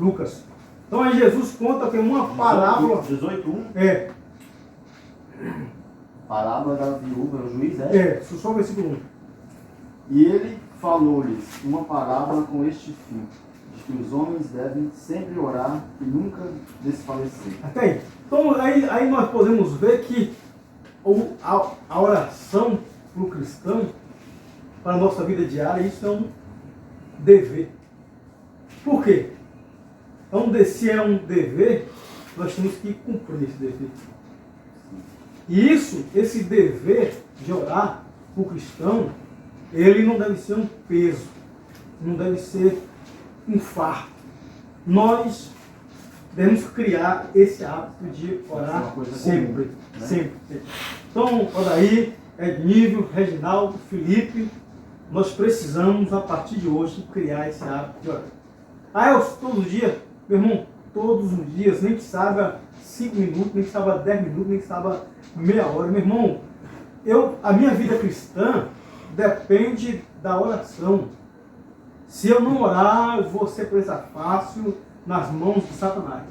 Lucas. Então aí Jesus conta que uma parábola... 18:1. É. Parábola da viúva, o juiz Só o versículo 1. E ele falou-lhes uma parábola com este fim, de que os homens devem sempre orar e nunca desfalecer. Até aí. Então aí nós podemos ver que a oração para o cristão, para a nossa vida diária, isso é um dever. Por quê? Se é um dever, nós temos que cumprir esse dever. E esse dever de orar para o cristão, ele não deve ser um peso, não deve ser um fardo. Nós devemos criar esse hábito de orar sempre, comum, né? sempre. Então, olha aí, Ednível, Reginaldo, Felipe, nós precisamos, a partir de hoje, criar esse hábito de orar. Todos os dias, meu irmão, todos os dias, nem que saiba 5 minutos, nem que saiba 10 minutos, nem que saiba meia hora. Meu irmão, a minha vida cristã depende da oração. Se eu não orar, eu vou ser presa fácil nas mãos de Satanás.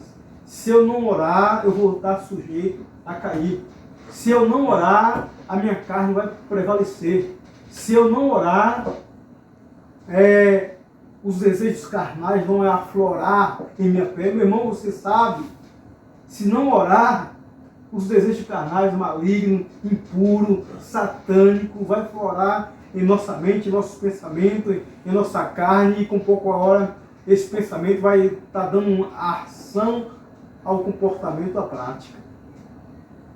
Se eu não orar, eu vou estar sujeito a cair. Se eu não orar, a minha carne vai prevalecer. Se eu não orar, os desejos carnais vão aflorar em minha pele. Meu irmão, você sabe, se não orar, os desejos carnais, malignos, impuros, satânicos, vai aflorar em nossa mente, em nossos pensamentos, em nossa carne, e com pouca hora esse pensamento vai estar dando uma ação ao comportamento, à prática.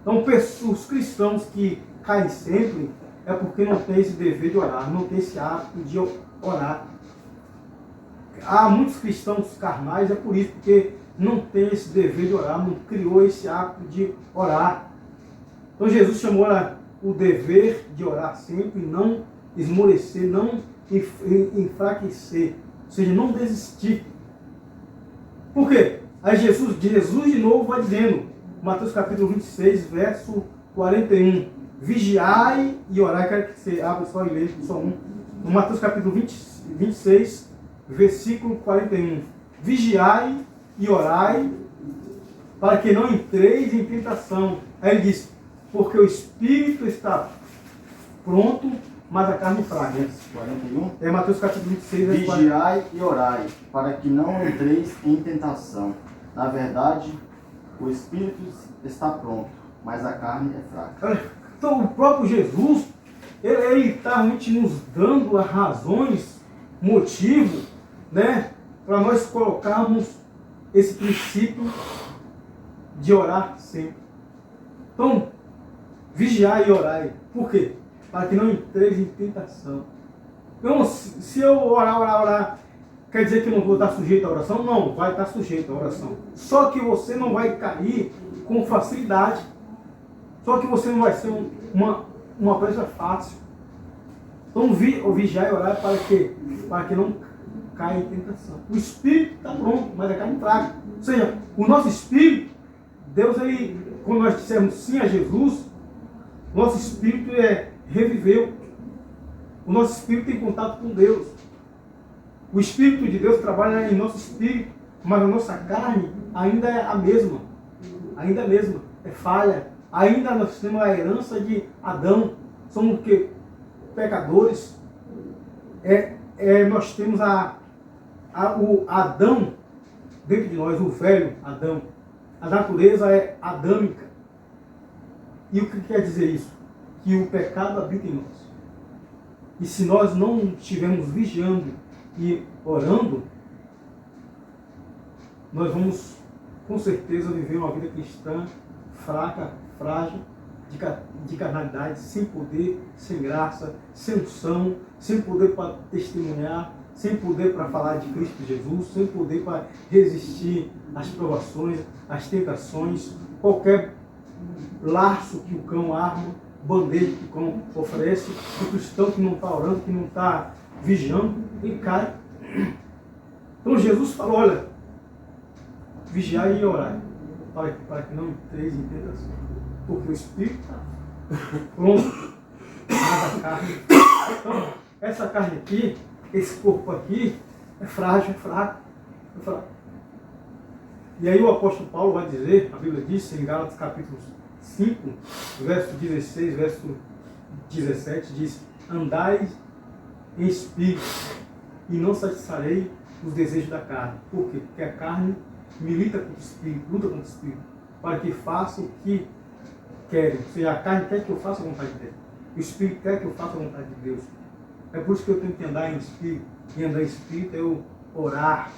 Então, os cristãos que caem sempre é porque não tem esse dever de orar, não tem esse hábito de orar. Há muitos cristãos carnais, é por isso, porque não tem esse dever de orar, não criou esse hábito de orar. Então Jesus chamou o dever de orar sempre, não esmorecer, não enfraquecer, ou seja, não desistir. Por quê? Aí Jesus de novo vai dizendo, Mateus capítulo 26, verso 41, vigiai e orai. Quero que você abra só e leia só um. No Mateus capítulo 26, versículo 41, vigiai e orai, para que não entreis em tentação. Aí ele diz, porque o espírito está pronto, mas a carne fraca. 41. É Mateus capítulo 26, verso 41. Vigiai e orai, para que não entreis em tentação. Na verdade, o espírito está pronto, mas a carne é fraca. Então o próprio Jesus, ele está realmente nos dando as razões, motivo, né, para nós colocarmos esse princípio de orar sempre. Então, vigiar e orar. Por quê? Para que não entreis em tentação. Então, se eu orar, quer dizer que eu não vou estar sujeito à oração? Não, vai estar sujeito à oração. Só que você não vai cair com facilidade. Só que você não vai ser uma presa fácil. Então, vigiar e orar para que não caia em tentação. O espírito está pronto, mas a carne fraca. Ou seja, o nosso espírito, Deus, quando nós dissermos sim a Jesus, nosso espírito reviveu. O nosso espírito tem contato com Deus. O Espírito de Deus trabalha em nosso espírito, mas a nossa carne ainda é a mesma. Ainda é a mesma. É falha. Ainda nós temos a herança de Adão. Somos o quê? Pecadores. Nós temos o Adão dentro de nós, o velho Adão. A natureza é adâmica. E o que quer dizer isso? Que o pecado habita em nós. E se nós não estivermos vigiando e orando, nós vamos com certeza viver uma vida cristã fraca, frágil, de carnalidade, sem poder, sem graça, sem unção, sem poder para testemunhar, sem poder para falar de Cristo Jesus, sem poder para resistir às provações, às tentações, qualquer laço que o cão arma, bandeja que o cão oferece, o cristão que não está orando, que não está vigiando, ele cai. Então Jesus falou, olha, vigiai e orai, para que não entreis em tentação. Porque o Espírito está pronto, mas a carne. Então, essa carne aqui, esse corpo aqui, é frágil, é fraco. E aí o apóstolo Paulo vai dizer, a Bíblia diz em Gálatas capítulo 5, verso 16, verso 17, diz: andai em espírito e não satisfarei os desejos da carne. Por quê? Porque a carne milita contra o espírito, luta contra o espírito, para que faça o que querem. Ou seja, a carne quer que eu faça a vontade de Deus. O espírito quer que eu faça a vontade de Deus. É por isso que eu tenho que andar em espírito. E andar em espírito é eu orar,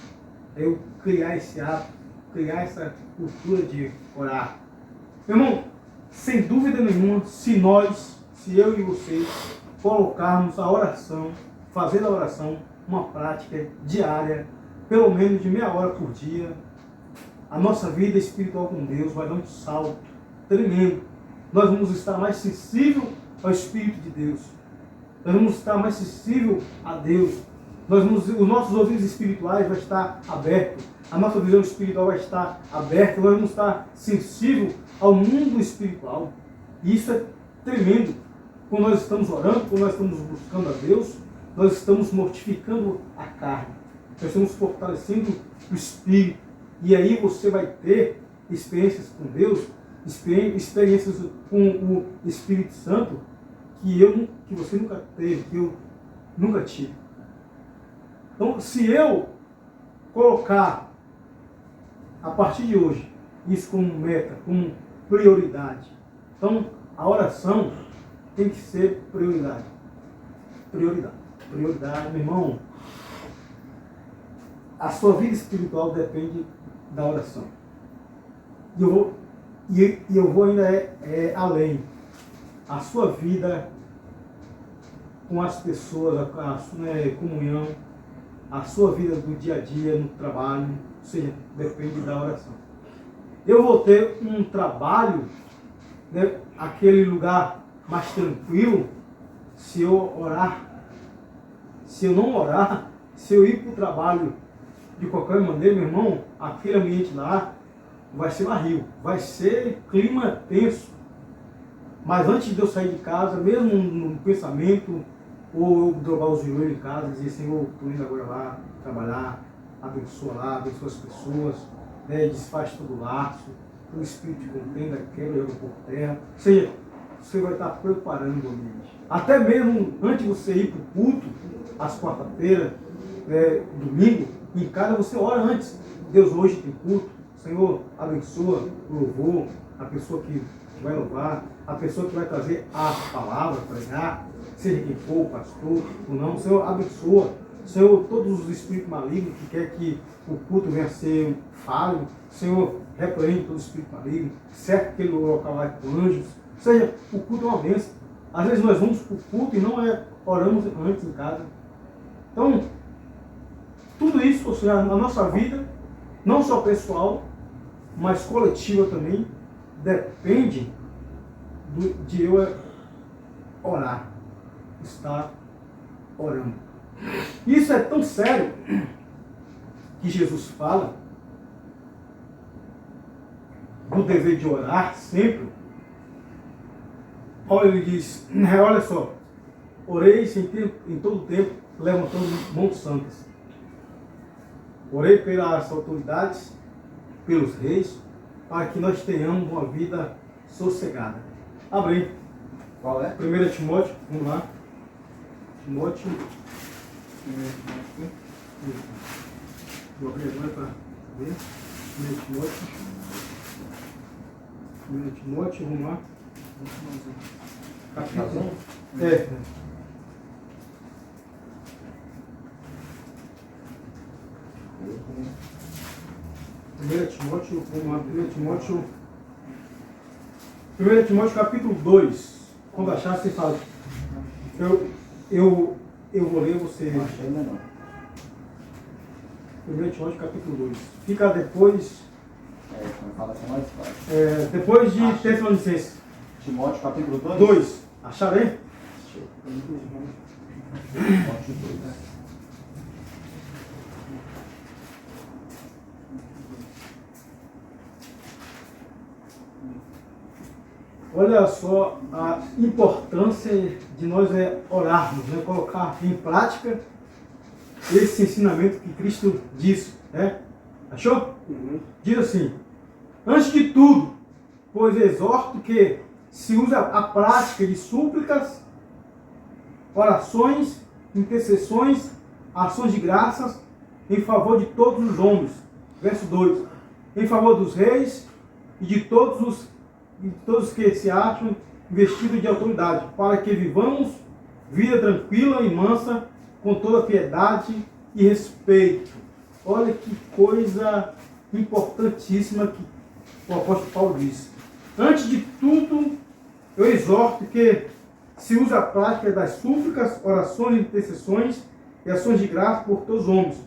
é eu criar esse hábito, criar essa cultura de orar. Meu irmão, sem dúvida nenhuma, se eu e vocês colocarmos a oração, fazer a oração uma prática diária, pelo menos de meia hora por dia, a nossa vida espiritual com Deus vai dar um salto tremendo. Nós vamos estar mais sensíveis ao Espírito de Deus. Nós vamos estar mais sensíveis a Deus. Os nossos ouvidos espirituais vão estar abertos. A nossa visão espiritual vai estar aberta. Nós vamos estar sensíveis ao mundo espiritual. E isso é tremendo. Quando nós estamos orando, quando nós estamos buscando a Deus, nós estamos mortificando a carne. Nós estamos fortalecendo o Espírito. E aí você vai ter experiências com Deus, experiências com o Espírito Santo, que você nunca teve, que eu nunca tive. Então, se eu colocar, a partir de hoje, isso como meta, como prioridade, então a oração tem que ser prioridade. Prioridade, meu irmão. A sua vida espiritual depende da oração. E eu vou ainda além. A sua vida com as pessoas, a sua comunhão, a sua vida do dia a dia, no trabalho, ou seja, depende da oração. Eu vou ter um trabalho, né, aquele lugar mais tranquilo, se eu orar. Se eu não orar, se eu ir para o trabalho de qualquer maneira, meu irmão, aquele ambiente lá vai ser barril, vai ser clima tenso. Mas antes de eu sair de casa, mesmo no pensamento, ou eu dobrar os joelhos em casa e dizer: Senhor, estou indo agora lá trabalhar, abençoa as pessoas, né, desfaz todo o laço, que o Espírito de contenda quebra joga por terra. Ou seja, você vai estar preparando o ambiente. Até mesmo antes de você ir para o culto, às quarta-feiras, domingo, em casa você ora antes. Deus, hoje tem culto. Senhor, abençoa o louvor, a pessoa que vai louvar, a pessoa que vai trazer a palavra, pregar, seja quem for, o pastor ou não. Senhor, abençoa. Senhor, todos os espíritos malignos que quer que o culto venha a ser falho, Senhor, repreende todo espírito maligno, cerca aquele local lá com anjos. Ou seja, o culto é uma bênção. Às vezes nós vamos para o culto e não oramos antes em casa. Então, tudo isso, ou seja, a nossa vida, não só pessoal, mas coletiva também, depende de eu orar, estar orando. Isso é tão sério que Jesus fala do dever de orar sempre. Paulo ele diz: olha só, oreis em todo tempo, levantando mãos santas. Orei pelas autoridades, pelos reis, para que nós tenhamos uma vida sossegada. Abre aí. Qual é? 1 Timóteo, vamos lá. Timóteo. Vou abrir agora para ver. 1 Timóteo. 1 Timóteo, vamos lá. Capítulo 1 Timóteo, vamos lá, 1 Timóteo capítulo 2. Quando achar, você fala. Eu vou ler, você. Não achei ainda não. 1 Timóteo capítulo 2. Fica depois. Quando fala assim, mais fácil. Depois de Tessalonicenses. Timóteo capítulo 2. 2. Acharam aí? Timóteo 2. Olha só a importância de nós orarmos, né? Colocar em prática esse ensinamento que Cristo disse, né? Achou? Diz assim: antes de tudo, pois exorto que se use a prática de súplicas, orações, intercessões, ações de graças em favor de todos os homens. Verso 2. Em favor dos reis e de todos os que se acham investidos de autoridade, para que vivamos vida tranquila e mansa, com toda piedade e respeito. Olha que coisa importantíssima que o apóstolo Paulo disse. Antes de tudo, eu exorto que se use a prática das súplicas, orações, intercessões e ações de graça por todos os homens,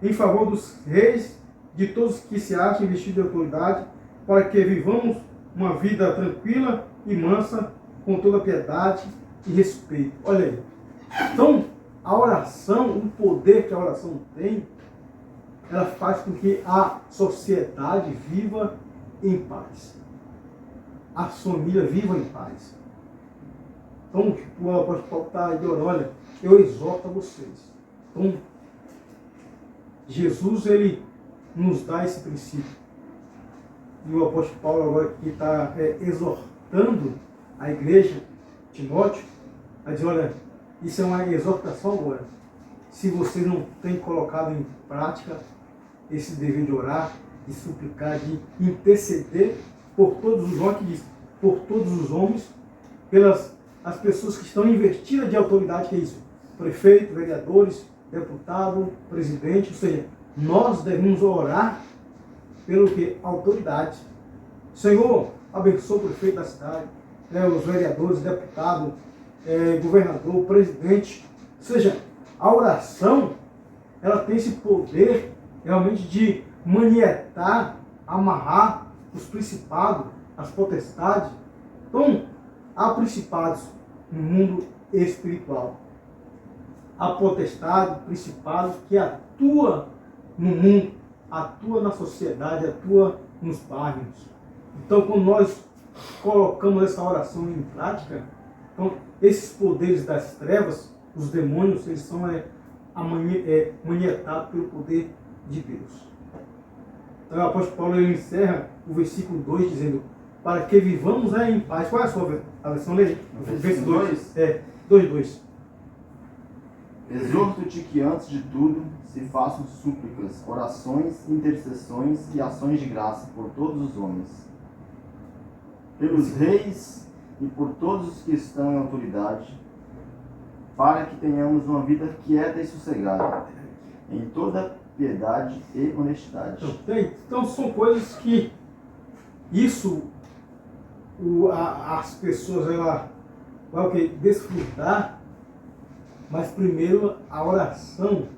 em favor dos reis, de todos que se acham investidos de autoridade, para que vivamos uma vida tranquila e mansa, com toda piedade e respeito. Olha aí. Então, a oração, o poder que a oração tem, ela faz com que a sociedade viva em paz. A família viva em paz. Então, o apóstolo Paulo está dizendo, olha, eu exorto a vocês. Então, Jesus, ele nos dá esse princípio. E o apóstolo Paulo agora aqui está exortando a igreja, Timóteo, a dizer, olha, isso é uma exortação agora. Se vocês não têm colocado em prática esse dever de orar, de suplicar, de interceder por todos os homens, pelas as pessoas que estão investidas de autoridade, que é isso? Prefeito, vereadores, deputado, presidente, ou seja, nós devemos orar pelo que? Autoridade. Senhor, abençoa o prefeito da cidade, os vereadores, deputado, governador, presidente. Ou seja, a oração, ela tem esse poder realmente de manietar, amarrar os principados, as potestades. Então, há principados no mundo espiritual. Há potestade, principados que atua no mundo, atua na sociedade, atua nos bairros. Então, quando nós colocamos essa oração em prática, então, esses poderes das trevas, os demônios, eles são manietados pelo poder de Deus. Então, o apóstolo Paulo ele encerra o versículo 2 dizendo, para que vivamos em paz. Qual é a sua versão? Lê. Versículo 2. 2:2. Exorto-te que antes de tudo se façam súplicas, orações, intercessões e ações de graça por todos os homens, pelos reis e por todos os que estão em autoridade, para que tenhamos uma vida quieta e sossegada, em toda piedade e honestidade. Então são coisas que as pessoas vão desfrutar, mas primeiro a oração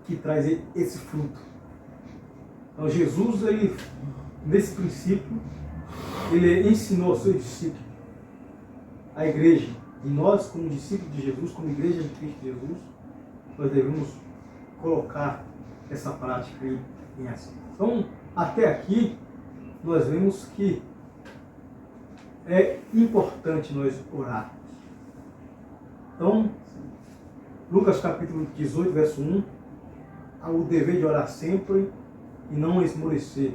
que traz esse fruto. Então Jesus, ele, nesse princípio, ele ensinou aos seus discípulos, a igreja, e nós como discípulos de Jesus, como igreja de Cristo Jesus, nós devemos colocar essa prática em ação. Então, até aqui, nós vemos que é importante nós orarmos. Então, Lucas capítulo 18, verso 1, há o dever de orar sempre e não esmorecer.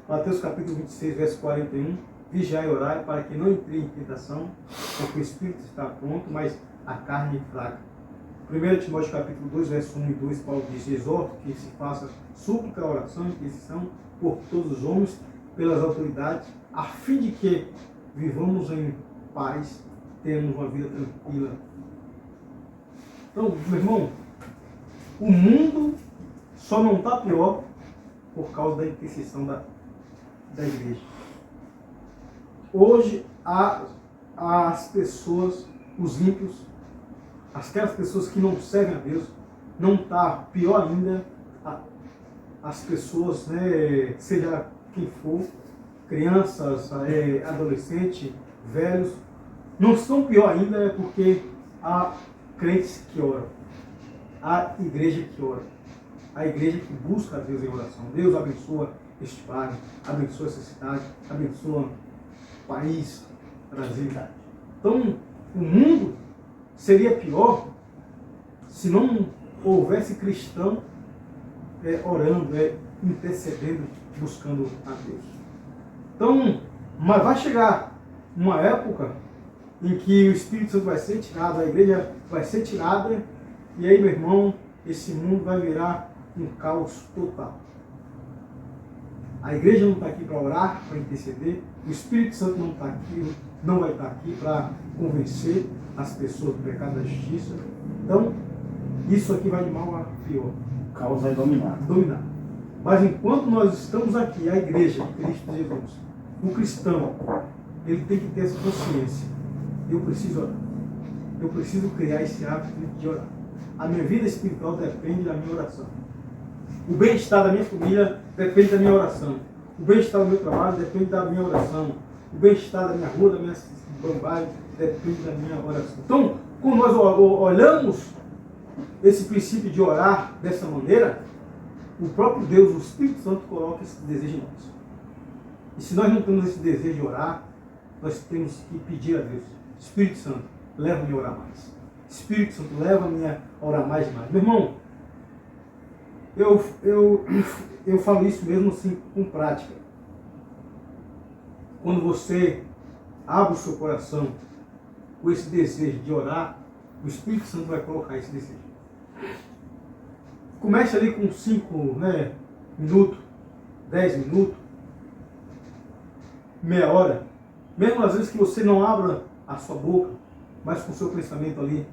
Mateus capítulo 26, verso 41, vigiai e orai para que não entre em tentação, porque o espírito está pronto, mas a carne é fraca. 1 Timóteo capítulo 2, verso 1 e 2, Paulo diz, exorto que se faça súplica, oração e intercessão por todos os homens, pelas autoridades, a fim de que vivamos em paz, tenhamos uma vida tranquila. Então, meu irmão, o mundo só não está pior por causa da intercessão da igreja. Hoje, as pessoas, os ímpios, aquelas pessoas que não servem a Deus, não está pior ainda as pessoas, seja quem for, crianças, adolescentes, velhos, não estão pior ainda porque há crentes que oram, há igreja que ora, a igreja que busca a Deus em oração. Deus abençoa este bairro, abençoa essa cidade, abençoa o país, Brasil. Então, o mundo seria pior se não houvesse cristão orando, intercedendo, buscando a Deus. Então, mas vai chegar uma época em que o Espírito Santo vai ser tirado, a igreja vai ser tirada, e aí, meu irmão, esse mundo vai virar um caos total. A igreja não está aqui para orar, para interceder, o Espírito Santo não está aqui, não vai estar aqui para convencer as pessoas do pecado e da justiça. Então, isso aqui vai de mal a pior. O caos vai dominar. Mas enquanto nós estamos aqui, a igreja de Cristo Jesus, o cristão, ele tem que ter essa consciência. Eu preciso orar. Eu preciso criar esse hábito de orar. A minha vida espiritual depende da minha oração. O bem-estar da minha família depende da minha oração. O bem-estar do meu trabalho depende da minha oração. O bem-estar da minha rua, da minha bambagem, depende da minha oração. Então, quando nós olhamos esse princípio de orar dessa maneira, o próprio Deus, o Espírito Santo, coloca esse desejo em nós. E se nós não temos esse desejo de orar, nós temos que pedir a Deus: Espírito Santo, leva-me a orar mais. Espírito Santo, leva-me a orar mais e mais. Meu irmão, eu falo isso mesmo assim com prática. Quando você abre o seu coração com esse desejo de orar, o Espírito Santo vai colocar esse desejo. Comece ali com 5 minutos, 10 minutos, meia hora. Mesmo às vezes que você não abra a sua boca, mas com o seu pensamento ali,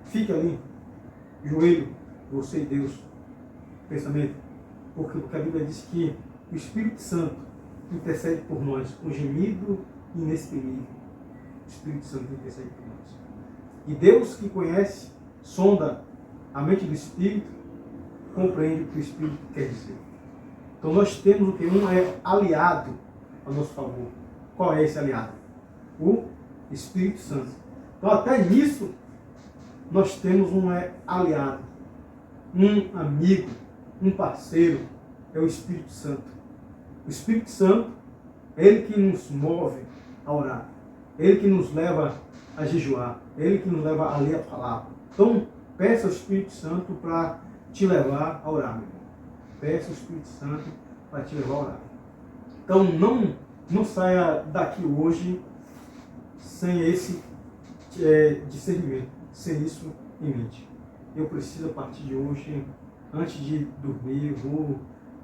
fique ali, joelho, você e Deus, pensamento. Porque a Bíblia diz que o Espírito Santo intercede por nós com gemido inexprimível. O Espírito Santo intercede por nós. E Deus, que conhece, sonda a mente do Espírito, compreende o que o Espírito quer dizer. Então nós temos o que? Um é aliado a nosso favor. Qual é esse aliado? O Espírito Santo. Então até nisso nós temos um aliado, um amigo, um parceiro, é o Espírito Santo. O Espírito Santo é Ele que nos move a orar, é Ele que nos leva a jejuar, é Ele que nos leva a ler a palavra. Então peça ao Espírito Santo para te levar a orar, meu irmão. Peça ao Espírito Santo para te levar a orar. Então não saia daqui hoje sem esse discernimento, sem isso em mente. Eu preciso, a partir de hoje, antes de dormir, vou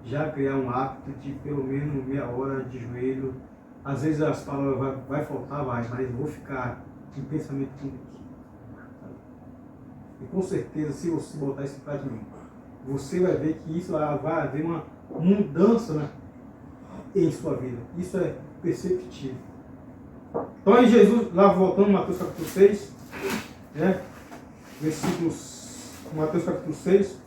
já criar um hábito de pelo menos meia hora de joelho. Às vezes as palavras vai faltar, mas eu vou ficar em pensamento com Deus. E com certeza, se você botar isso em prática, você vai ver que isso vai haver uma mudança em sua vida. Isso é perceptível. Então aí Jesus, lá voltando, Mateus capítulo 6, versículos, Mateus capítulo 6,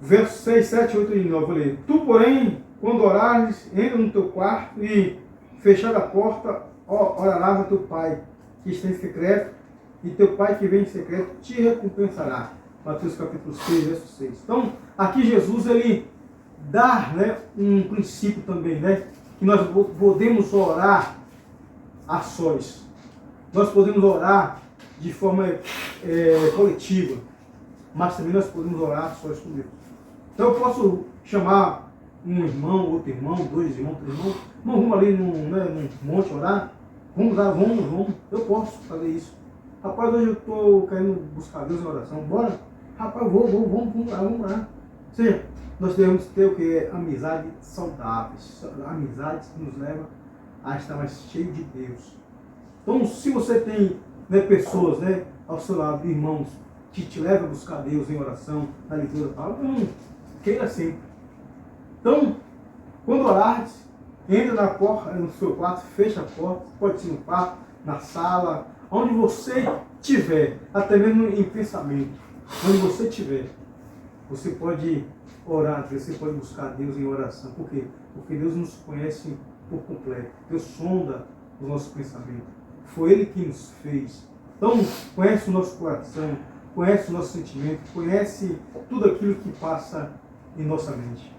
versos 6, 7, 8 e 9, eu vou ler. Tu, porém, quando orares, entra no teu quarto e, fechada a porta, orarás a teu Pai, que está em secreto, e teu Pai que vem em secreto te recompensará. Mateus capítulo 6, verso 6. Então, aqui Jesus, ele dá um princípio também, que nós podemos orar a sós. Nós podemos orar de forma coletiva, mas também nós podemos orar a sós com Deus. Então eu posso chamar um irmão, outro irmão, 2 irmãos, 3 irmãos, vamos ali num monte orar, vamos, eu posso fazer isso. Rapaz, hoje eu estou querendo buscar Deus em oração, bora? Rapaz, vamos orar. Ou seja, nós devemos ter o que? Amizades saudáveis, amizades que nos levam a estar mais cheio de Deus. Então, se você tem pessoas ao seu lado, irmãos, que te levam a buscar Deus em oração, na leitura da palavra, queira sempre. Então, quando orares, entra na porta, no seu quarto, fecha a porta, pode ser no quarto, na sala, onde você estiver, até mesmo em pensamento, onde você estiver, você pode orar, você pode buscar Deus em oração. Por quê? Porque Deus nos conhece por completo. Deus sonda os nossos pensamentos. Foi Ele que nos fez. Então, conhece o nosso coração, conhece o nosso sentimento, conhece tudo aquilo que passa em nossa mente.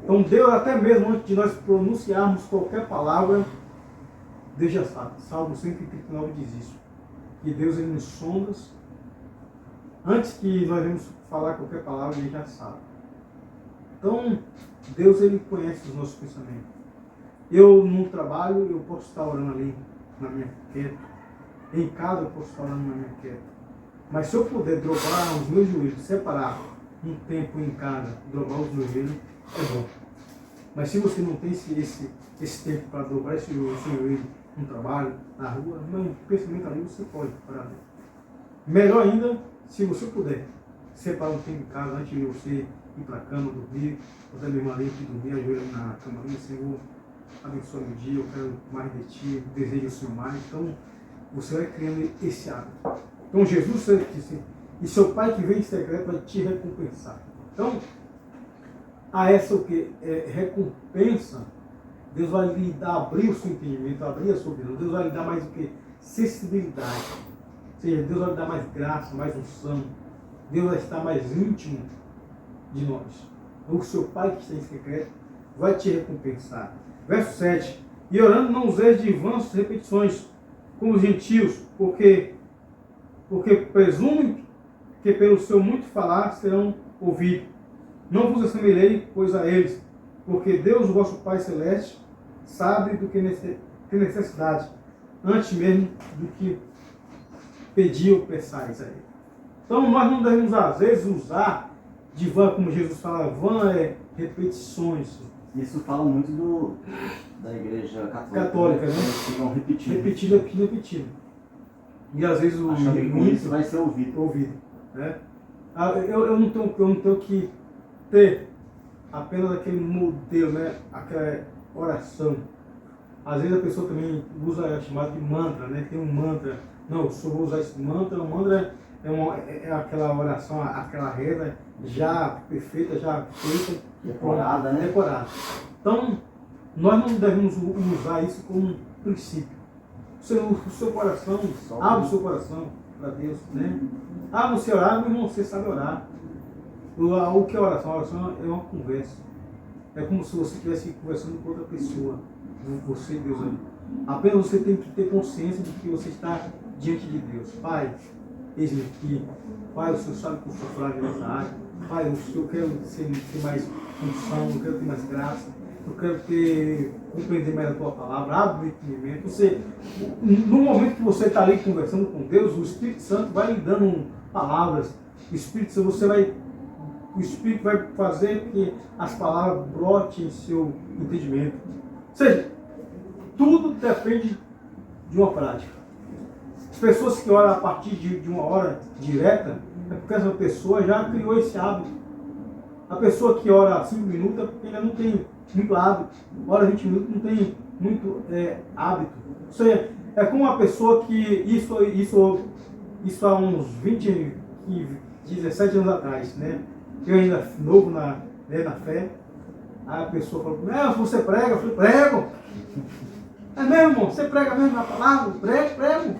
Então, Deus, até mesmo antes de nós pronunciarmos qualquer palavra, Deus já sabe. Salmo 139 diz isso. Que Deus, Ele nos sonda. Antes que nós vamos falar qualquer palavra, Ele já sabe. Então, Deus, Ele conhece os nossos pensamentos. Eu, no trabalho, eu posso estar orando ali na minha quieta. Em casa, eu posso estar orando na minha quieta. Mas se eu puder dobrar os meus joelhos, separar um tempo em casa, dobrar os meus joelhos, é bom. Mas se você não tem esse tempo para dobrar esse joelho no trabalho, na rua, no pensamento ali, você pode parar. Melhor ainda, se você puder separar um tempo em casa antes de você ir para a cama, dormir, ou até mesmo ali que dormir, ajoelha na cama ali, Senhor, abençoa meu dia, eu quero mais de Ti, desejo o Senhor mais. Então, você vai criando esse hábito. Então, Jesus disse, e seu Pai que vem em secreto vai te recompensar. Então, a essa o que? Recompensa, Deus vai lhe dar, abrir o seu entendimento, abrir a sua visão. Deus vai lhe dar mais o que? Sensibilidade. Ou seja, Deus vai lhe dar mais graça, mais unção. Deus vai estar mais íntimo de nós. Então, o seu Pai que está em secreto vai te recompensar. Verso 7. E orando não useis de vãs repetições, como os gentios, porque presumem que pelo seu muito falar serão ouvidos. Não vos assemelhei, pois, a eles, porque Deus, o vosso Pai Celeste, sabe do que tem necessidade, antes mesmo do que pedir ou peçais a Ele. Então, nós não devemos, às vezes, usar de vã, como Jesus fala, vã é repetições. Isso fala muito da igreja católica, né? Eles ficam repetindo. Repetindo. E às vezes o isso vai ser ouvido. Né? Eu não tenho que ter apenas aquele modelo, né? Aquela oração. Às vezes a pessoa também usa chamado de mantra, né? Tem um mantra. Não, eu só vou usar esse mantra. O mantra é aquela oração, aquela reza já perfeita, já feita, decorada, né? Decorada. Então, nós não devemos usar isso como um princípio. O seu coração, abre o seu coração para Deus, né? Você orar, meu irmão, você sabe orar. O que é oração? A oração é uma conversa. É como se você estivesse conversando com outra pessoa. Você e Deus ali. Apenas você tem que ter consciência de que você está diante de Deus. Pai, eis-me aqui. Pai, o Senhor sabe que eu sou frágil nessa área. Pai, eu quero ter mais função, eu quero ter mais graça. Eu quero compreender mais a tua palavra, abre o entendimento. No momento que você está ali conversando com Deus, o Espírito Santo vai lhe dando palavras. O Espírito vai fazer que as palavras brotem em seu entendimento. Ou seja, tudo depende de uma prática. As pessoas que oram a partir de uma hora direta, é porque essa pessoa já criou esse hábito. A pessoa que ora 5 minutos é porque ainda não tem muito hábito. Ora 20 minutos não tem muito hábito. Ou seja, é como uma pessoa que isso há uns 17 anos atrás, né? Eu ainda novo na fé. Aí a pessoa falou, você prega? Eu falei, prego. É mesmo, irmão? Você prega mesmo na palavra? Prego.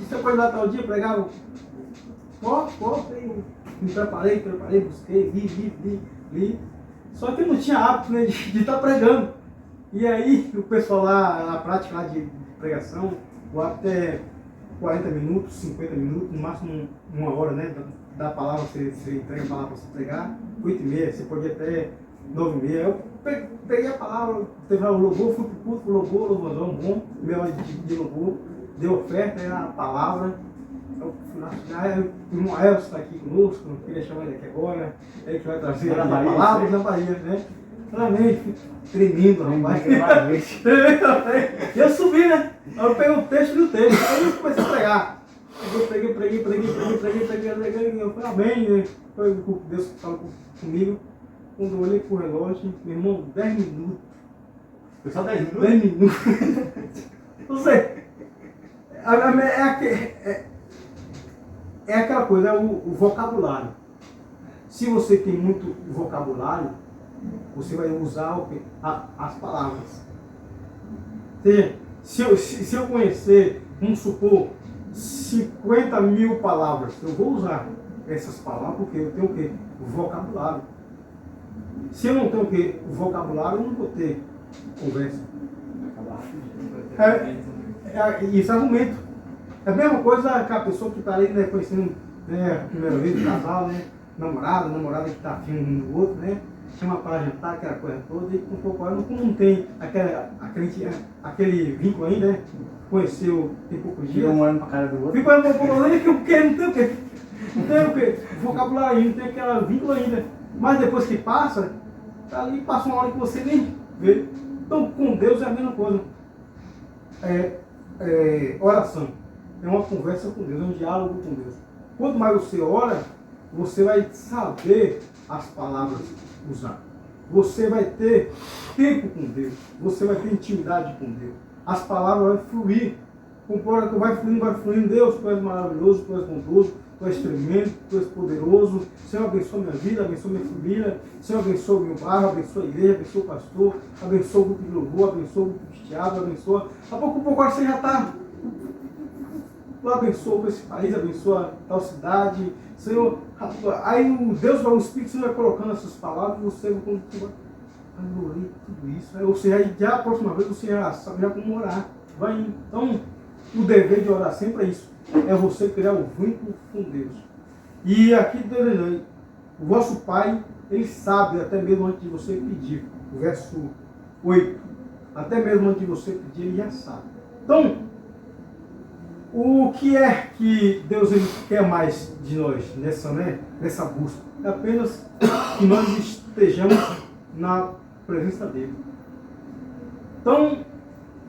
Você pode dar tal dia, pregava? Posso. Me preparei, busquei, li. Só que eu não tinha hábito, né, de estar pregando. E aí o pessoal lá, na prática lá de pregação, o hábito é 40 minutos, 50 minutos, no máximo 1 hora, né? Da palavra, você entrega a palavra para você pregar, 8h30, você pode ir até 9h30. Eu peguei a palavra, teve o louvor, fui pro culto, louvorzão bom, meia hora de louvor, deu oferta, era a palavra. O irmão Elcio está aqui conosco, não queria chamar ele aqui agora, ele que vai trazer a palavra na Bahia, né? Realmente, tremendo, rapaz. E eu subi, né? Aí eu peguei o texto do texto, aí eu comecei a pregar. Eu preguei, eu falei, amém, né? Foi Deus que falou comigo. Quando eu olhei pro relógio, meu irmão, 10 minutos. Foi só 10 minutos? 10 minutos. Você, é aquela coisa, é o vocabulário. Se você tem muito vocabulário, você vai usar as palavras. Ou seja, se eu conhecer, vamos supor, 50 mil palavras, eu vou usar essas palavras porque eu tenho o quê? O vocabulário. Se eu não tenho o quê? O vocabulário, eu não vou ter conversa. Isso é argumento. É a mesma coisa que a pessoa que está ali, né, conhecendo, né, a primeira vez, o casal, né, namorada que está afim um do outro, né? chama para jantar, aquela coisa toda, e com pouco hora, como não tem aquele vínculo ainda, né? Conheceu tem poucos dias. Fica um olhando pra cara do outro. Fica olhando para o pouco ainda, não tem o quê? Não tem o quê? Vocabulário ainda, não tem aquele vínculo ainda. Mas depois que passa, tá ali, passa uma hora que você nem vê. Então, com Deus é a mesma coisa. Oração. É uma conversa com Deus, é um diálogo com Deus. Quanto mais você ora, você vai saber as palavras usar. Você vai ter tempo com Deus. Você vai ter intimidade com Deus. As palavras vão fluir. Conforme vai fluindo. Deus, Tu és maravilhoso, Tu és bondoso, Tu és tremendo, Tu és poderoso. Senhor, abençoa minha vida, abençoa minha família. Senhor, abençoa o meu bairro, abençoa a igreja, abençoa o pastor, abençoa o grupo de louvor, abençoa o grupo de teatro, abençoa. A pouco você já está. Tu abençoa esse país, abençoa tal cidade. Senhor, aí o Deus, o Espírito Santo vai colocando essas palavras e você vai valorar tudo isso. Ou seja, já a próxima vez você já sabe já como orar. Vai indo. Então, o dever de orar sempre é isso. É você criar o vínculo com Deus. E aqui, o vosso Pai, Ele sabe até mesmo antes de você pedir. O verso 8. Até mesmo antes de você pedir, Ele já sabe. Então, o que é que Deus ele quer mais de nós nessa busca? É apenas que nós estejamos na presença dEle. Então,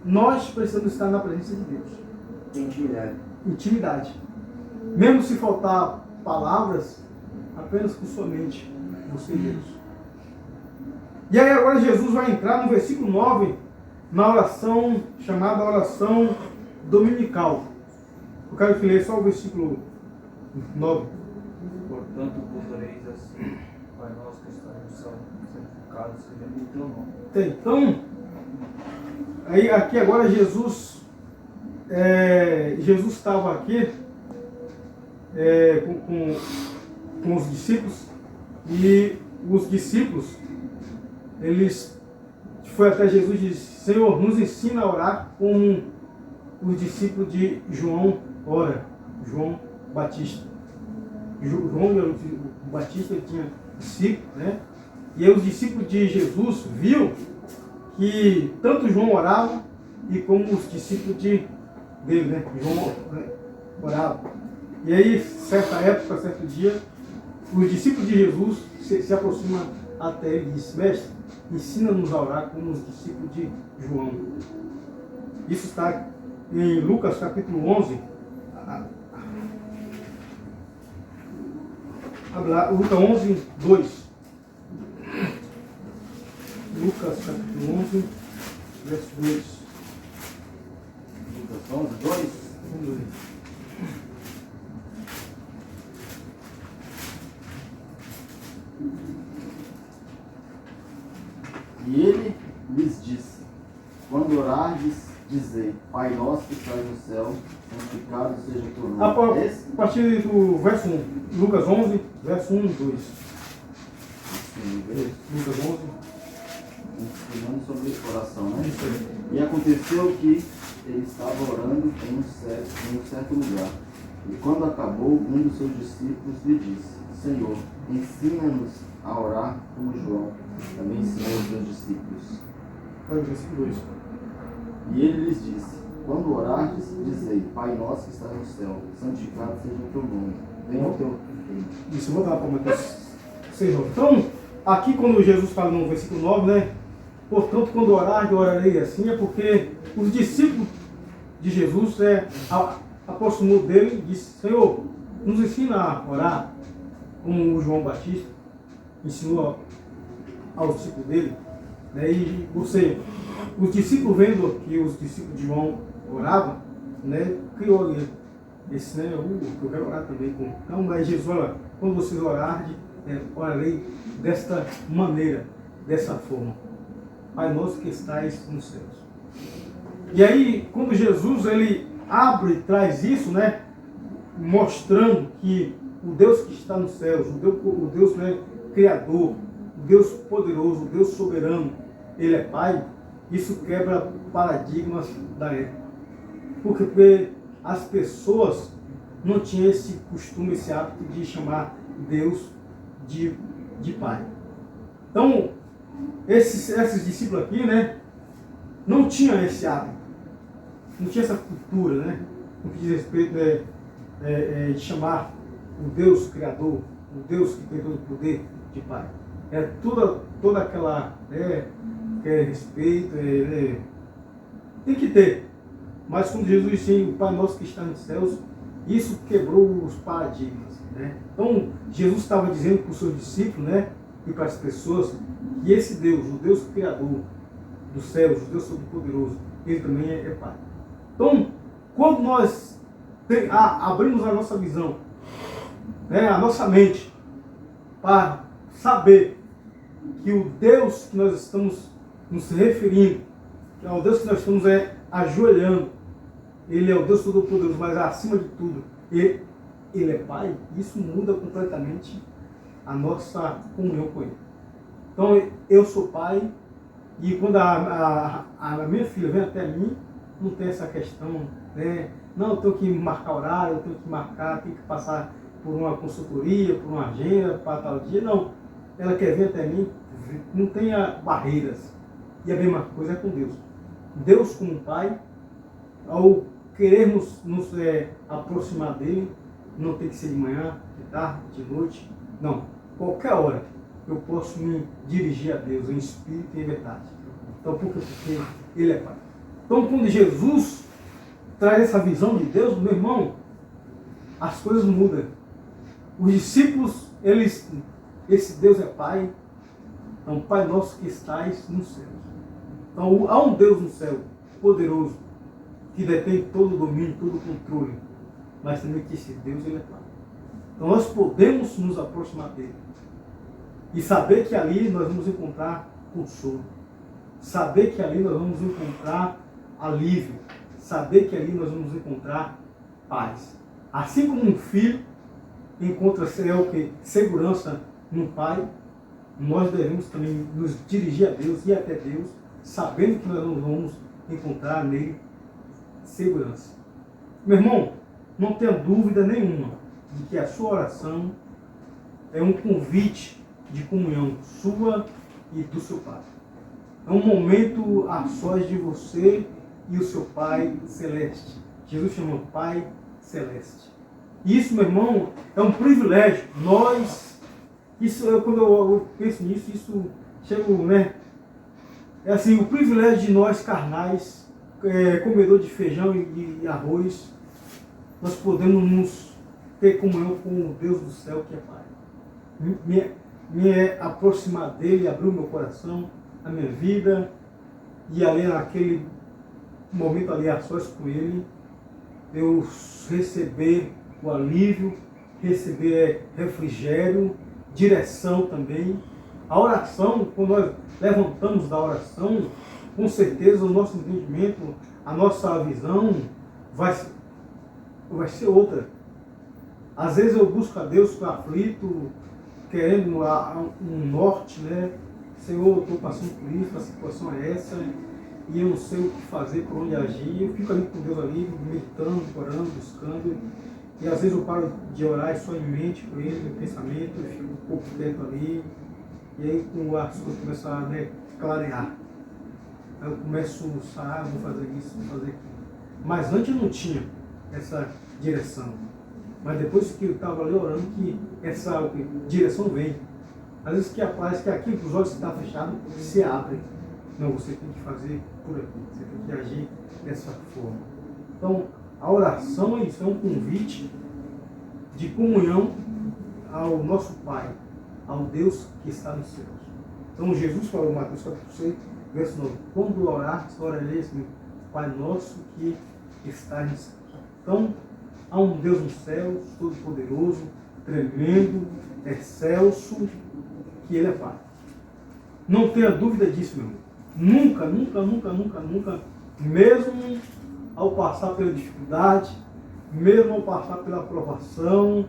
nós precisamos estar na presença de Deus. Intimidade. Intimidade. Mesmo se faltar palavras, apenas com sua mente, você e Deus. E aí agora Jesus vai entrar no versículo 9, na oração chamada oração dominical. Eu quero que leia só o versículo 9. Portanto, votareis assim: Pai nosso que estás no céu, santificado seja o teu nome. Então, aí, aqui agora Jesus estava aqui com os discípulos, e os discípulos, eles foi até Jesus e disse: Senhor, nos ensina a orar como os discípulos de João ora, João Batista. João o Batista ele tinha discípulos, né? E aí os discípulos de Jesus viram que tanto João orava e como os discípulos dele, né? João orava. E aí, certa época, certo dia, os discípulos de Jesus se aproximam até ele e dizem: Mestre, ensina-nos a orar como os discípulos de João. Isso está em Lucas capítulo 11. Lucas 11, 2. Lucas capítulo 11, verso 2. Lucas 11, 2. Vamos ler. E ele lhes disse: Quando orardes, dizei: Pai nosso que estás no céu, santificado seja o teu nome. A partir do verso 1. Lucas 11, verso 1 e 2. Lucas 11. Ensinando sobre oração, né? Isso aí. E aconteceu que ele estava orando em um certo lugar. E quando acabou, um dos seus discípulos lhe disse: Senhor, ensina-nos a orar como João também ensinou os seus discípulos. Olha o versículo 2. E ele lhes disse: Quando orardes, dizei: Pai nosso que estás no céu, santificado seja o teu nome. Venha o teu reino. Isso, eu vou dar para Mateus 6. Então, aqui quando Jesus fala no versículo 9, né? Portanto, quando orar, eu orarei assim, é porque os discípulos de Jesus aproximou dele e disse: Senhor, nos ensina a orar como o João Batista ensinou aos discípulos dele. Né? E você, os discípulos vendo que os discípulos de João oravam, né, criou ali esse, né, que eu quero orar também com. Então, mas Jesus, olha, quando vocês orarem, orarei desta maneira, dessa forma. Pai nosso que estais nos céus. E aí, quando Jesus ele abre, traz isso, né, mostrando que o Deus que está nos céus, o Deus, né, Criador, o Deus poderoso, o Deus soberano, Ele é Pai, isso quebra paradigmas da época. Porque as pessoas não tinham esse costume, esse hábito de chamar Deus de Pai. Então, esses discípulos aqui, né, não tinham esse hábito, não tinha essa cultura, né, no que diz respeito de chamar o Deus Criador, o Deus que tem todo o poder de Pai. É toda aquela respeito, tem que ter. Mas quando Jesus disse, o Pai nosso que está nos céus, isso quebrou os paradigmas, né? Então, Jesus estava dizendo para os seus discípulos, né, e para as pessoas, que esse Deus, o Deus Criador dos céus, o Deus Todo-Poderoso, Ele também é Pai. Então, quando nós abrimos a nossa visão, né, a nossa mente, para saber que o Deus que nós estamos nos referindo, que é o Deus que nós estamos ajoelhando, Ele é o Deus Todo-Poderoso, mas acima de tudo, Ele é Pai, isso muda completamente a nossa comunhão com Ele. Então, eu sou pai, e quando a minha filha vem até mim, não tem essa questão, né? Não, eu tenho que marcar horário, eu tenho que passar por uma consultoria, por uma agenda, para tal dia. Não. Ela quer vir até mim, não tenha barreiras. E a mesma coisa é com Deus. Deus como Pai, ao querermos nos aproximar dele, não tem que ser de manhã, de tarde, de noite. Não. Qualquer hora eu posso me dirigir a Deus em espírito e em verdade. Então, por quê? Porque Ele é Pai. Então, quando Jesus traz essa visão de Deus, meu irmão, as coisas mudam. Os discípulos, esse Deus é Pai, então Pai nosso que estais no céu. Então, há um Deus no céu, poderoso, que detém todo o domínio, todo o controle, mas também que esse Deus, Ele é Pai. Então, nós podemos nos aproximar dele e saber que ali nós vamos encontrar consolo, saber que ali nós vamos encontrar alívio, saber que ali nós vamos encontrar paz. Assim como um filho encontra segurança no Pai, nós devemos também nos dirigir a Deus e até Deus, sabendo que nós não vamos encontrar nele segurança. Meu irmão, não tenha dúvida nenhuma de que a sua oração é um convite de comunhão sua e do seu Pai. É um momento a sós de você e o seu Pai Celeste. Jesus chamou Pai Celeste. E isso, meu irmão, é um privilégio. Quando eu penso nisso, isso chega, né? É assim, o privilégio de nós carnais, comedor de feijão e arroz, nós podemos ter comunhão com o Deus do céu que é Pai. Me aproximar dele, abrir o meu coração, a minha vida, e ali naquele momento ali a sós com ele, eu receber o alívio, receber refrigério, direção também. A oração, quando nós levantamos da oração, com certeza o nosso entendimento, a nossa visão vai ser outra. Às vezes eu busco a Deus aflito, querendo um norte, né? Senhor, eu estou passando por isso, a situação é essa, e eu não sei o que fazer, por onde agir. Eu fico ali com Deus ali, meditando, orando, buscando. E às vezes eu paro de orar só em mente com ele, no pensamento, eu fico um pouco tempo ali. E aí as coisas começam a clarear. Aí eu começo a vou fazer isso, vou fazer aquilo. Mas antes eu não tinha essa direção. Mas depois que eu estava ali orando, que essa direção vem. Às vezes que parece que aquilo que os olhos estão fechados se abrem. Não, você tem que fazer por aqui, você tem que agir dessa forma. Então, a oração é isso, é um convite de comunhão ao nosso Pai, ao Deus que está nos céus. Então, Jesus falou em Mateus capítulo 6, verso 9, quando orar, orareis, Pai nosso que está nos céus. Então, há um Deus nos céus, todo-poderoso, tremendo, excelso, que Ele é Pai. Não tenha dúvida disso, meu irmão. Nunca, nunca, nunca, nunca, nunca, mesmo ao passar pela dificuldade, mesmo ao passar pela provação,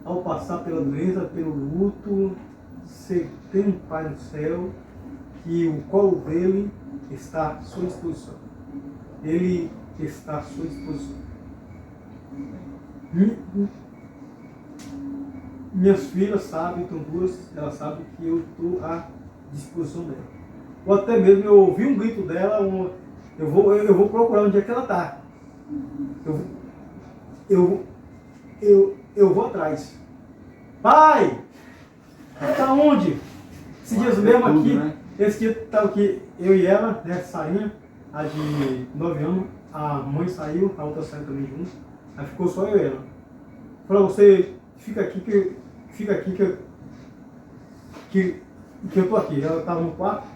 ao passar pela doença, pelo luto, você tem um Pai no céu, que o colo dele está à sua disposição. Ele está à sua disposição. Minhas filhas sabem, então duas, elas sabem que eu estou há disposição dela. Ou até mesmo eu ouvi um grito dela, eu vou procurar onde é que ela está. Eu vou atrás. Pai! Está onde? Esse dia mesmo aqui, né? esse dia estava aqui, eu e ela, né, saímos, a de 9 anos, a mãe saiu, a outra saiu também junto, aí ficou só eu e ela. Falou, você fica aqui que eu tô aqui. Ela estava no quarto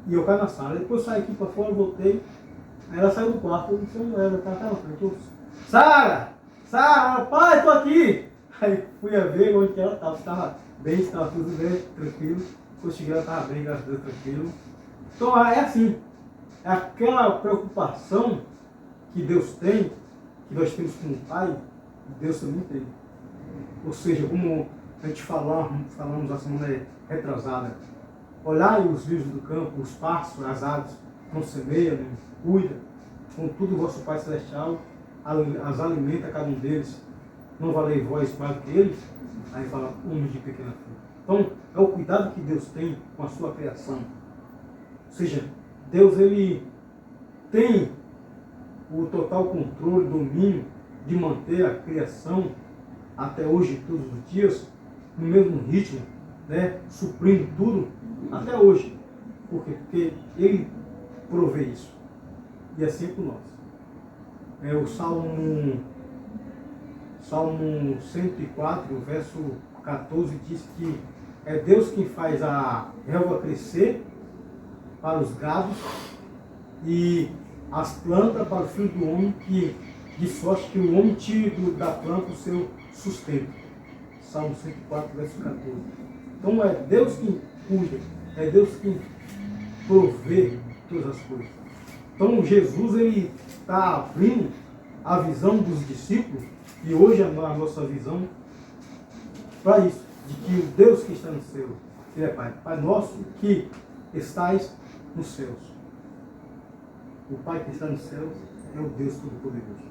e eu caí na sala. Depois eu saí aqui para fora, voltei, aí ela saiu do quarto, eu disse, ela estava na frente. Sara! Sara! Pai, tô aqui! Aí fui a ver onde que ela estava bem, estava tudo bem, tranquilo. Quando cheguei ela estava bem, graças a Deus, tranquilo. Então é assim, é aquela preocupação que Deus tem, que nós temos com o Pai, Deus também tem. Ou seja, como a gente falamos a semana retrasada, olhai os lírios do campo, os passos, as aves, não semeia, não cuida, contudo o vosso Pai Celestial as alimenta cada um deles, não valei vós mais do que eles? Aí fala, homens de pequena fé. Então, é o cuidado que Deus tem com a sua criação. Ou seja, Deus ele tem o total controle, domínio de manter a criação até hoje, todos os dias, no mesmo ritmo, né, suprindo tudo até hoje. Por quê? Porque ele provê isso. E assim é por nós. É o Salmo 104, verso 14, diz que é Deus quem faz a relva crescer para os gados e as plantas para o filho do homem, que de sorte que o homem tire da planta o seu sustento. Salmo 104, verso 14. Então é Deus quem cuida, é Deus quem provê todas as coisas. Então Jesus ele está abrindo a visão dos discípulos, e hoje a nossa visão, para isso, de que o Deus que está no céu, ele é Pai. Pai nosso que estais nos céus. O Pai que está nos céus é o Deus Todo-Poderoso.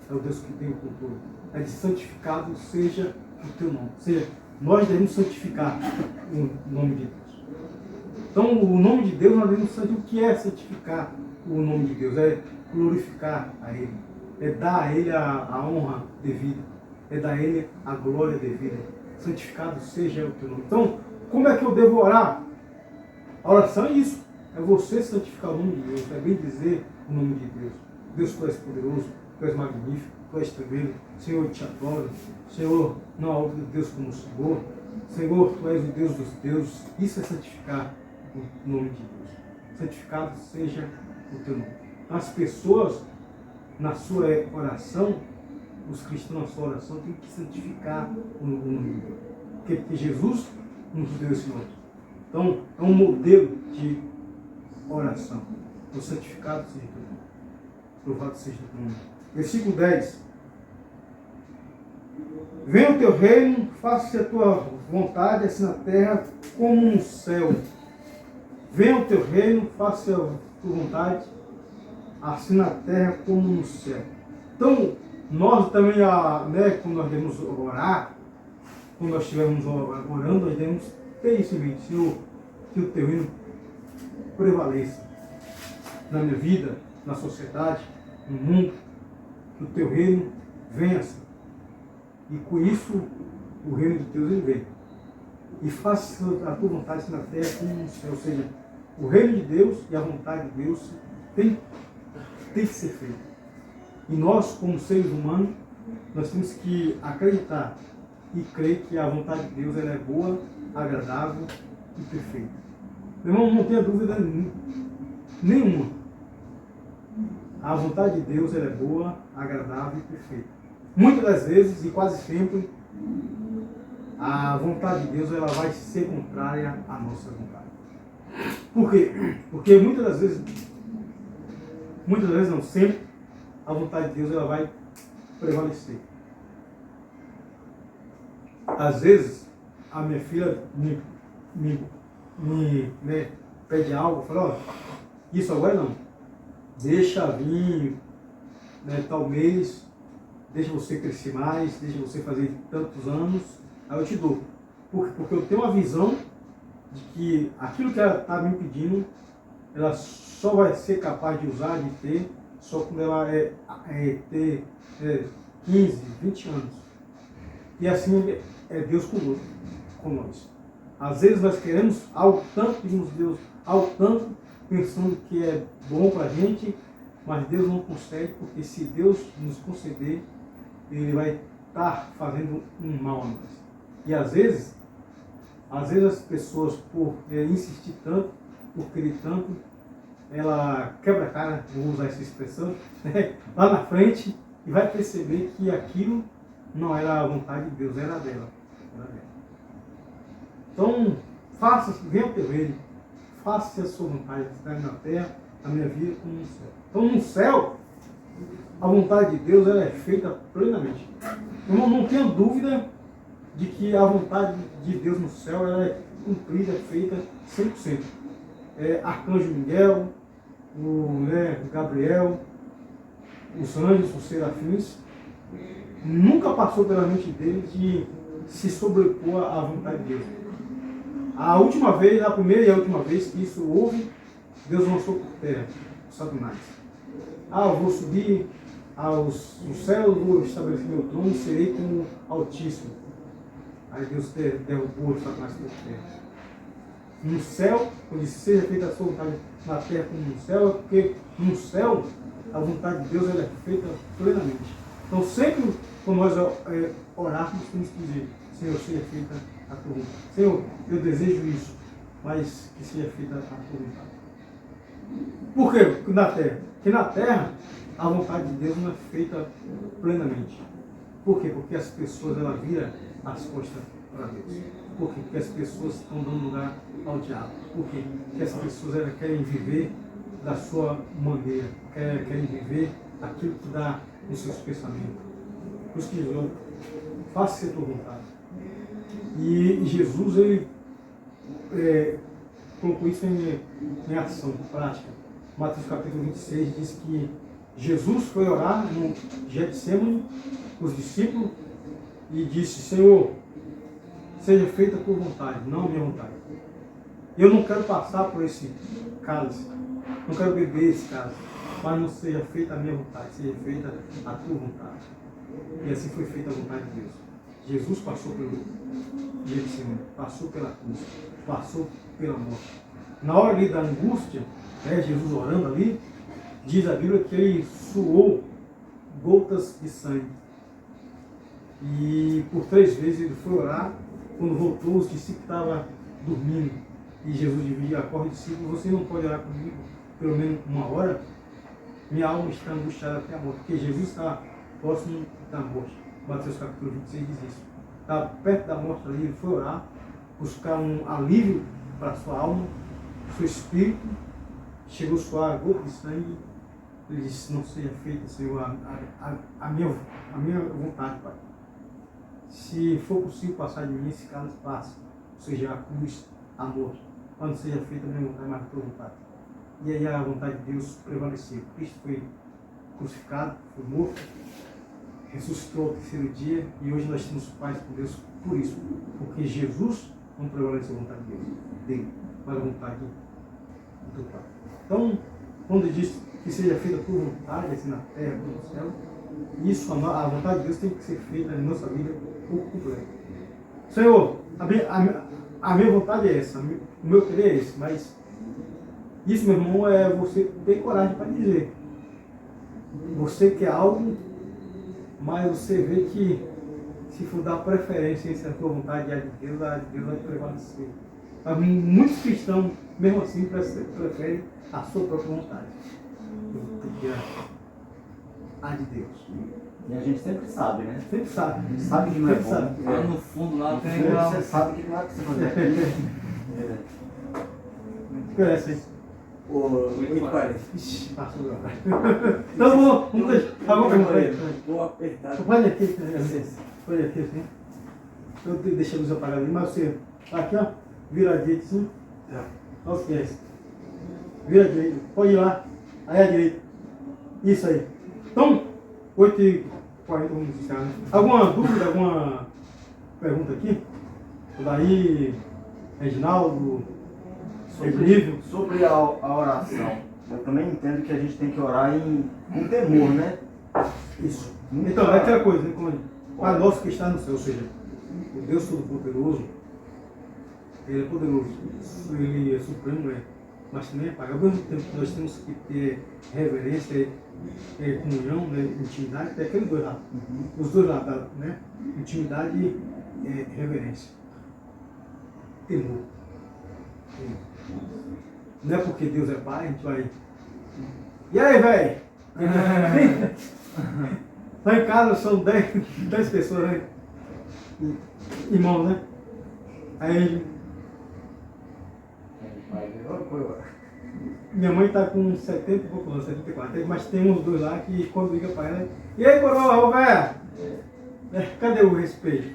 É o Deus que tem o controle. É de santificado seja o teu nome. Ou seja, nós devemos santificar o nome de Deus. Então, o nome de Deus, nós devemos saber o que é santificar o nome de Deus. É glorificar a Ele. É dar a Ele a honra devida. É dar a Ele a glória devida. Santificado seja o teu nome. Então, como é que eu devo orar? A oração é isso. É você santificar o nome de Deus. É bem dizer o nome de Deus. Deus, tu és poderoso, tu és magnífico, tu és tremendo. Senhor, eu te adoro. Senhor, não há outro Deus como o Senhor. Senhor, tu és o Deus dos deuses. Isso é santificar o nome de Deus. Santificado seja o teu nome. As pessoas, na sua oração, os cristãos na sua oração, têm que santificar o nome de Deus. Porque Jesus nos deu esse nome. Então, é um modelo de oração. O santificado seja o teu nome. Louvado seja o teu nome. Versículo 10. Venha o teu reino, faça-se a tua vontade, assim na terra como no céu. Venha o teu reino, faça-se a tua vontade, assim na terra como no céu. Então, nós também, né, quando nós devemos orar, quando nós estivermos orando, nós devemos ter isso em mente. Senhor, que o teu reino prevaleça na minha vida, na sociedade, no mundo, que o teu reino vença. E com isso, o reino de Deus ele vem. E faça a tua vontade na terra como no céu. Ou seja, o reino de Deus e a vontade de Deus tem que ser feita. E nós, como seres humanos, nós temos que acreditar e crer que a vontade de Deus ela é boa, agradável e perfeita. Meu irmão, não tenha dúvida nenhuma. A vontade de Deus ela é boa, agradável e perfeita. Muitas das vezes, e quase sempre, a vontade de Deus ela vai ser contrária à nossa vontade. Por quê? Porque muitas das vezes não, sempre, a vontade de Deus ela vai prevalecer. Às vezes, a minha filha me pede algo, fala, ó, isso agora não, deixa vir, né, tal mês, deixa você crescer mais, deixa você fazer tantos anos, aí eu te dou. Porque eu tenho uma visão de que aquilo que ela está me pedindo, ela só vai ser capaz de usar, de ter, só quando ela ter 15, 20 anos. E assim é Deus com nós. Às vezes nós queremos algo tanto, pedimos Deus algo tanto, pensando que é bom para a gente, mas Deus não consegue, porque se Deus nos conceder, Ele vai estar fazendo um mal a nós. E às vezes as pessoas, por insistir tanto, por querer tanto, ela quebra a cara, vou usar essa expressão, né, lá na frente, e vai perceber que aquilo não era a vontade de Deus, era dela. Então, venha ao teu reino, faça a sua vontade, está na terra, na minha vida, como no céu. Então, no céu, a vontade de Deus ela é feita plenamente. Eu não tenho dúvida de que a vontade de Deus no céu ela é cumprida, feita 100%. Arcanjo Miguel, o Gabriel, os anjos, os serafins, nunca passou pela mente deles de se sobrepor à vontade de Deus. A última vez, a primeira e a última vez que isso houve, Deus lançou por terra os Satanás. Eu vou subir aos céus, vou estabelecer meu trono e serei como Altíssimo. Aí Deus derrubou os Satanás por terra. No céu, quando disse, seja feita a sua vontade na terra como no céu, é porque no céu a vontade de Deus ela é feita plenamente. Então sempre quando nós orarmos, temos que dizer, Senhor, seja feita a tua vontade. Senhor, eu desejo isso, mas que seja feita a tua vontade. Por quê? Na terra. Porque na terra a vontade de Deus não é feita plenamente. Por quê? Porque as pessoas elas viram as costas para Deus. Por quê? Porque as pessoas estão dando lugar ao diabo. Por quê? Porque as pessoas elas querem viver da sua maneira, querem viver aquilo que dá nos seus pensamentos. Por isso que Jesus, faça a tua vontade. E Jesus, ele colocou isso em ação, prática. Mateus capítulo 26 diz que Jesus foi orar no Getsemane com os discípulos e disse, Senhor, seja feita a tua vontade, não a minha vontade. Eu não quero passar por esse cálice, não quero beber esse cálice, mas não seja feita a minha vontade, seja feita a tua vontade. E assim foi feita a vontade de Deus. Jesus passou pelo Getsemane, passou pela cruz, passou pela morte. Na hora ali da angústia, Jesus orando ali, diz a Bíblia que ele suou gotas de sangue. E por 3 vezes ele foi orar. Quando voltou, os discípulos estavam dormindo. E Jesus dividia, acorda o discípulo, você não pode orar comigo pelo menos 1 hora? Minha alma está angustiada até a morte. Porque Jesus está próximo da morte. Mateus capítulo 26 diz isso. Estava perto da morte ali, ele foi orar, buscar um alívio para a sua alma, seu espírito. Chegou a suar gota de sangue. Ele disse, não seja feita, Senhor, a minha vontade, Pai. Se for possível passar de mim, esse cálice passa. Ou seja, a cruz, a morte. Quando seja feita a minha vontade, mas a tua vontade. E aí a vontade de Deus prevaleceu. Cristo foi crucificado, foi morto, ressuscitou ao 3º dia e hoje nós temos paz com Deus por isso. Porque Jesus não prevaleceu a vontade de Deus, dele, mas a vontade do Pai. Então, quando ele diz que seja feita a tua vontade, assim na terra como no céu, isso, a vontade de Deus tem que ser feita na nossa vida por completo. Senhor, a minha vontade é essa, o meu querer é esse, mas isso, meu irmão, é você ter coragem para dizer. Você quer algo, mas você vê que se for dar preferência entre a tua vontade e a de Deus vai prevalecer. Mas muitos cristãos, mesmo assim, preferem a sua própria vontade do que a de Deus. E a gente sempre sabe, né? Sempre sabe. A gente sabe que não é bom. Lá no fundo, lá tem Você sabe que não é que você fazer aquilo. Conhece aí? Muito parece. Ixi, passou agora. Então vamos deixar. Alguma pergunta aí? Vou apertar. Pode aqui, pode aqui assim. Eu deixei a luz apagada ali, mas você tá aqui, ó, vira a direita assim. Olha os pés. Vira a direita. Pode ir lá. Aí à direita. Isso aí. Então, 8h40 vamos encerrar. Alguma dúvida, alguma pergunta aqui? Daí Reginaldo, Sobre, Nível. sobre a oração, eu também entendo que a gente tem que orar com temor, né? Isso. Nunca- Então, é aquela coisa, né? Como Pai nosso que está no céu, ou seja, o Deus Todo-Poderoso, Ele é poderoso, Ele é supremo, mas também é Pai. Ao mesmo tempo que nós temos que ter reverência, comunhão, né? Intimidade, tem aqueles dois lados. Os dois lados, né? Intimidade e reverência. Temor. Não é porque Deus é Pai, a gente vai. E aí, velho? Lá em casa são 10 pessoas, né? Irmãos, né? Aí minha mãe tá com 70 e pouco anos, 74, mas tem uns dois lá que quando liga pra ela, e aí, coroa, ô velho? Cadê o respeito?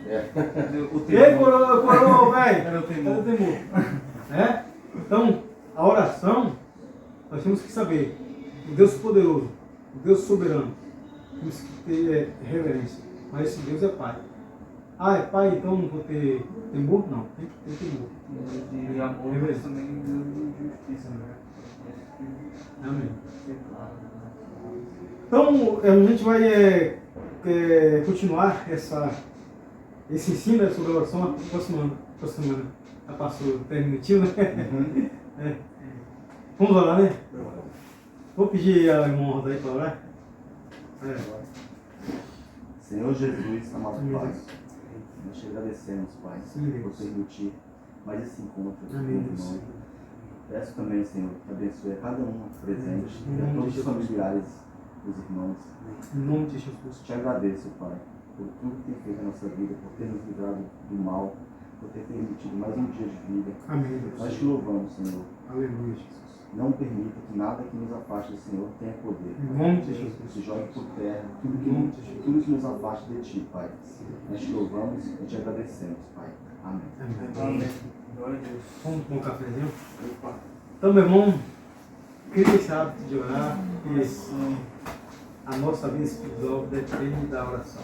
E aí, coroa, velho? Cadê o Cadê temor? o temor? Então, a oração, nós temos que saber, o Deus poderoso, o Deus soberano, temos que ter reverência, mas esse Deus é Pai. Ah, é Pai, então não vou ter temor? Não, tem que ter temor. E amor, mas também Deus de justiça, né? Amém. Ser claro, né? Então, a gente vai continuar esse ensino sobre a oração na próxima semana. Já passou 10 minutinhos, né? Vamos orar, né? Vou pedir a irmã Rosa aí para orar. Senhor Jesus, amado Amém. Pai, nós te agradecemos, Pai, Sim, Deus. por permitir mais esse encontro com o Amém, irmão. Deus. Peço também, Senhor, que abençoe a cada um presente, Em a nome todos de os Jesus. familiares dos irmãos. Em nome de Jesus. Te agradeço, Pai, por tudo que tem feito na nossa vida, por ter nos livrado do mal, por ter permitido mais um dia de vida. Amém, Nós Deus. te louvamos, Senhor. Aleluia, Jesus. Não permita que nada que nos afaste do Senhor tenha poder. Em nome de Se Jesus. jogue por terra tudo Em nome de Jesus. tudo que nos afaste de Ti, Pai. Nós te louvamos e te agradecemos, Pai. Amém. Amém. Amém. Glória a Deus. Vamos tomar um cafezinho? Opa. Então, meu irmão, crie esse hábito de orar, e assim, a nossa vida espiritual depende da oração.